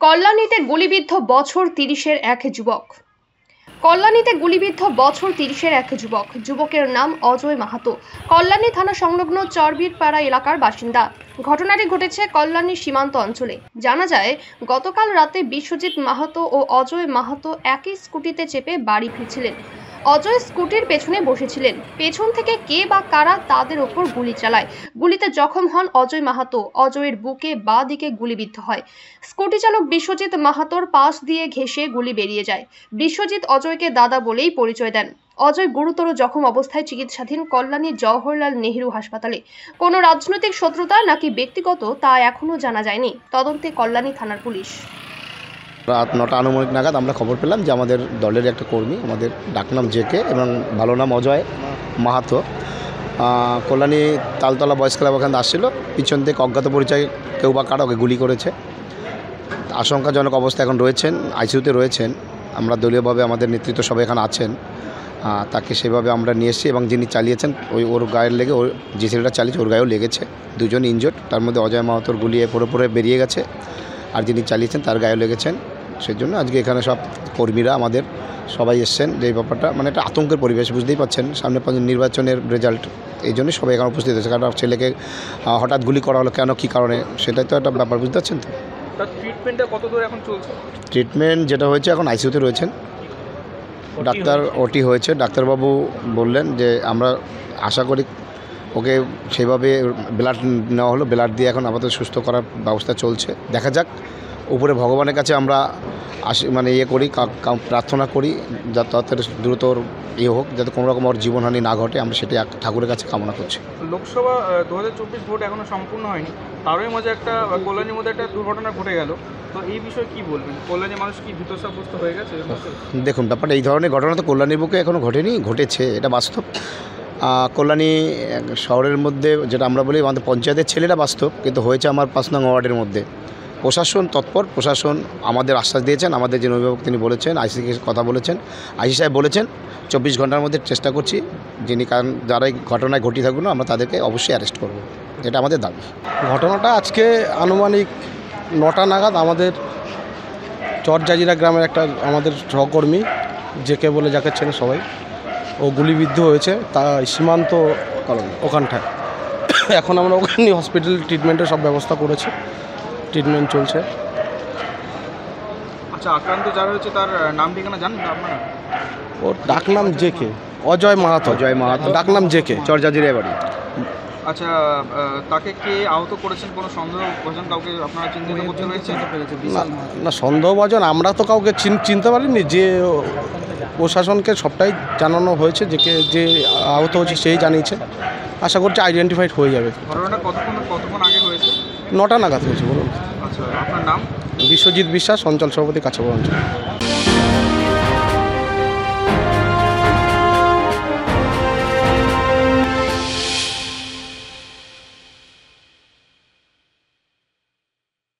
কল্যাণীতে গুলিবিদ্ধ বছর ৩০-এর এক যুবক। কল্যাণীতে গুলিবিদ্ধ বছর ৩০-এর এক যুবক। যুবকের নাম অজয় মাহাতো। কল্যাণী থানা সংলগ্ন চরবীরপাড়া এলাকার বাসিন্দা। ঘটনাটি ঘটেছে কল্যাণী সীমান্ত অঞ্চলে। জানা যায়, গতকাল রাতে বিশ্বজিৎ মাহাতো ও অজয় মাহাতো একই স্কুটিতে চেপে বাড়ি ফিরছিলেন। অজয় স্কুটির পেছনে বসেছিলেন। পেছন থেকে কে বা কারা তাদের ওপর গুলি চালায়। গুলিতে জখম হন অজয় মাহাতো। অজয়ের বুকে বাঁ দিকে গুলিবিদ্ধ হয়। স্কুটি চালক বিশ্বজিৎ মাহাতোর পাশ দিয়ে ঘেঁষে গুলি বেরিয়ে যায়। বিশ্বজিৎ অজয়কে দাদা বলেই পরিচয় দেন। অজয় গুরুতর জখম অবস্থায় চিকিৎসাধীন কল্যাণী জওহরলাল নেহেরু হাসপাতালে। কোনো রাজনৈতিক শত্রুতা নাকি ব্যক্তিগত তা এখনও জানা যায়নি। তদন্তে কল্যাণী থানার পুলিশ। রাত 9টা আনুমানিক নাগাদ আমরা খবর পেলাম যে আমাদের দলের একটা কর্মী, আমাদের ডাকনাম জেকে এবং ভালো নাম অজয় মাহাতো, কল্যাণী তালতলা বয়েজ ক্লাব ওখানে আসছিল। পিছন থেকে অজ্ঞাত পরিচয় কেউ বা কারা ওকে গুলি করেছে। আশঙ্কাজনক অবস্থা এখন রয়েছেন, আইসিইউতে রয়েছেন। আমরা দলীয়ভাবে আমাদের নেতৃত্ব সবাই এখানে আছেন, তাকে সেভাবে আমরা নিয়ে এসেছি এবং যিনি চালিয়েছেন ওর গায়ের লেগে, ওর যে ছেলেটা চালিয়েছে ওর গায়েও লেগেছে। দুজন ইনজোর্ড, তার মধ্যে অজয় মাহাতোর গুলি পরে বেরিয়ে গেছে, আর যিনি চালিয়েছেন তার গায়েও লেগেছেন। সেই জন্য আজকে এখানে সব কর্মীরা আমাদের সবাই এসছেন। যে ব্যাপারটা মানে একটা আতঙ্কের পরিবেশ, বুঝতেই পাচ্ছেন, সামনে নির্বাচনের রেজাল্ট, এই জন্যই সবাই এখানে উপস্থিত হয়েছে। কারণ ছেলেকে হঠাৎ গুলি করা হলো কেন, কী কারণে, সেটাই তো একটা ব্যাপার, বুঝতে পারছেন তো। ট্রিটমেন্টটা কত দূর এখন চলছে? ট্রিটমেন্ট যেটা হয়েছে এখন আইসিইউতে রয়েছেন, ডাক্তার ওটি হয়েছে। ডাক্তারবাবু বললেন যে আমরা আশা করি ওকে সেভাবে ব্লাড নেওয়া হলো, ব্লাড দিয়ে এখন আপাতত সুস্থ করার ব্যবস্থা চলছে। দেখা যাক, উপরে ভগবানের কাছে আমরা করি, প্রার্থনা করি যাতে তাদের দ্রুত হোক, যাতে কোনো রকম ওর জীবনহানি না ঘটে। আমরা সেটাই ঠাকুরের কাছে কামনা করছি। লোকসভা 2024 ভোট এখনও সম্পূর্ণ হয়নি, তারই মাঝে কল্যাণীর মধ্যে একটা দুর্ঘটনা ঘটে গেল। তো এই বিষয়ে কী বলবেন? কল্যাণীর মানুষ কি ভীত সাব্যস্ত হয়ে গেছে? দেখুন, ব্যাপারটা এই ধরনের ঘটনা তো কল্যাণীর বুকে এখনও ঘটেনি, ঘটেছে, এটা বাস্তব। কল্যাণী শহরের মধ্যে যেটা আমরা বলি আমাদের পঞ্চায়েতের ছেলেরা বাস্তব, কিন্তু হয়েছে আমার 5 নং ওয়ার্ডের মধ্যে। প্রশাসন তৎপর, প্রশাসন আমাদের আশ্বাস দিয়েছেন। আমাদের যে অভিভাবক তিনি বলেছেন, আইসিকে কথা বলেছেন, আইসি সাহেব বলেছেন 24 ঘন্টার মধ্যে চেষ্টা করছি, কারণ যারা এই ঘটনায় ঘটিয়ে থাকুন আমরা তাদেরকে অবশ্যই অ্যারেস্ট করব, এটা আমাদের দাবি। ঘটনাটা আজকে আনুমানিক 9টা নাগাদ আমাদের চরজাজিরা গ্রামের একটা আমাদের সহকর্মী জেকে বলে যাকে চেনে সবাই, ও গুলিবিদ্ধ হয়েছে তা সীমান্ত ওখানটায়। এখন আমরা ওখানে হসপিটাল ট্রিটমেন্টের সব ব্যবস্থা করেছি, ট্রিটমেন্ট চলছে। আচ্ছা, আক্রান্ত যারা হয়েছে তার নাম ঠিকানা জানেন আপনারা? ওর ডাকনাম জেকে, অজয় মাহাতো। ডাকনাম জেকে, চরজাজিরা বাড়ি। আচ্ছা, তাকে কে আহত করেছেন? কোনো সন্দেহভাজন কাউকে আপনারা চিহ্নিত করতে পেরেছেন? না, সন্দেহভাজন আমরা তো কাউকে চিনতে পারিনি। যে প্রশাসনকে সবটাই জানানো হয়েছে, যে আহত হয়েছে সেই জানিয়েছে। আশা করছি আইডেন্টিফাইড হয়ে যাবে। ঘটনাটা কতক্ষণ আগে হয়েছে? 9টা নাগাদ হয়েছে। বলুন। আচ্ছা, আপনার নাম? বিশ্বজিৎ বিশ্বাস, অঞ্চল সভাপতি, কাছাড় অঞ্চল।